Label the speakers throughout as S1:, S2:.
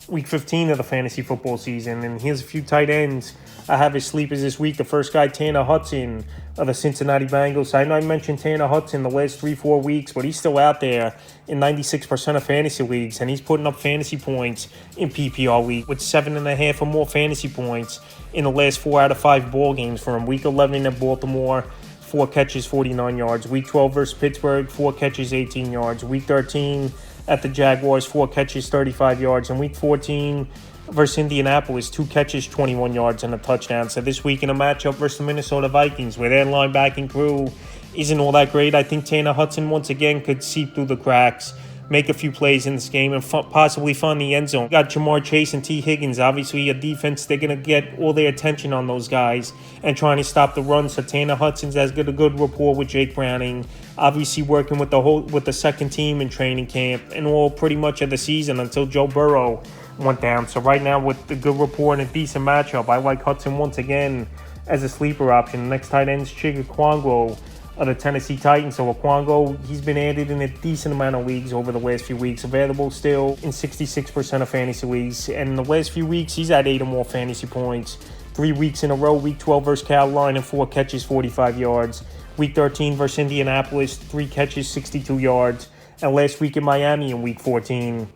S1: week 15 of the fantasy football season. And here's a few tight ends I have as sleepers this week. The first guy, Tanner Hudson of the Cincinnati Bengals. I know I mentioned Tanner Hudson the last 3-4 weeks, but he's still out there in 96% of fantasy leagues, and he's putting up fantasy points in PPR league with 7.5 or more fantasy points in the last 4 out of 5 ball games for him. Week 11 at Baltimore, 4 catches, 49 yards. Week 12 versus Pittsburgh, 4 catches, 18 yards. Week 13 at the Jaguars, 4 catches, 35 yards. And Week 14 versus Indianapolis, 2 catches, 21 yards, and a touchdown. So this week in a matchup versus the Minnesota Vikings, where their linebacking crew isn't all that great, I think Tanner Hudson once again could seep through the cracks, make a few plays in this game, and possibly find the end zone. Got Jamar Chase and T. Higgins. Obviously, a defense, they're going to get all their attention on those guys and trying to stop the run. So Tanner Hudson's has got a good rapport with Jake Browning. Obviously, working with the second team in training camp and all pretty much of the season until Joe Burrow went down. So right now, with the good rapport and a decent matchup, I like Hudson once again as a sleeper option. The next tight end is Chig Okonkwo of the Tennessee Titans. So Okonkwo, he's been added in a decent amount of leagues over the last few weeks. Available still in 66% of fantasy leagues. And in the last few weeks, he's had 8 or more fantasy points. 3 weeks in a row. Week 12 versus Carolina, 4 catches, 45 yards. Week 13 versus Indianapolis, 3 catches, 62 yards. And last week in Miami in Week 14,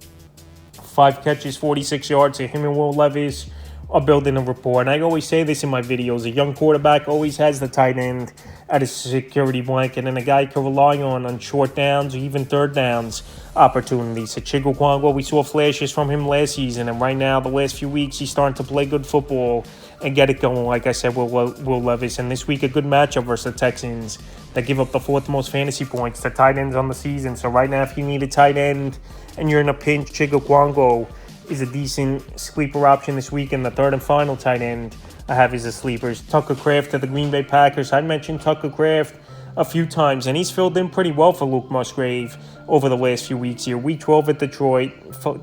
S1: 5 catches, 46 yards. So him and Will Levis are building a rapport. And I always say this in my videos. A young quarterback always has the tight end at his security blanket, and a guy can rely on short downs or even third downs opportunities. So Chig Okonkwo, we saw flashes from him last season, and right now, the last few weeks, he's starting to play good football and get it going, like I said, Will Levis. And this week, a good matchup versus the Texans that give up the 4th most fantasy points to tight ends on the season. So right now, if you need a tight end and you're in a pinch, Chig Okonkwo is a decent sleeper option this week. And the third and final tight end I have is a sleeper. Tucker Kraft of the Green Bay Packers. I mentioned Tucker Kraft a few times, and he's filled in pretty well for Luke Musgrave over the last few weeks here. Week 12 at Detroit,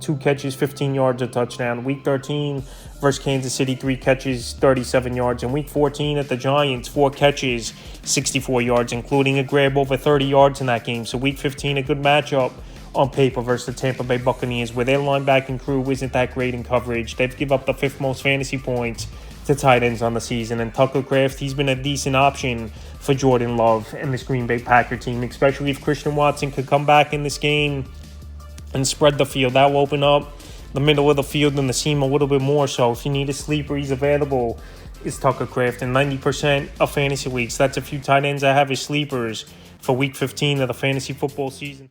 S1: 2 catches, 15 yards, a touchdown. Week 13 versus Kansas City, 3 catches, 37 yards. And Week 14 at the Giants, 4 catches, 64 yards, including a grab over 30 yards in that game. So Week 15, a good matchup on paper versus the Tampa Bay Buccaneers, where their linebacking crew isn't that great in coverage. They've given up the 5th most fantasy points to tight ends on the season. And Tucker Kraft, he's been a decent option for Jordan Love and this Green Bay Packer team, especially if Christian Watson could come back in this game and spread the field. That will open up the middle of the field and the seam a little bit more. So if you need a sleeper, he's available. Is Tucker Kraft in 90% of fantasy leagues. That's a few tight ends I have as sleepers for Week 15 of the fantasy football season.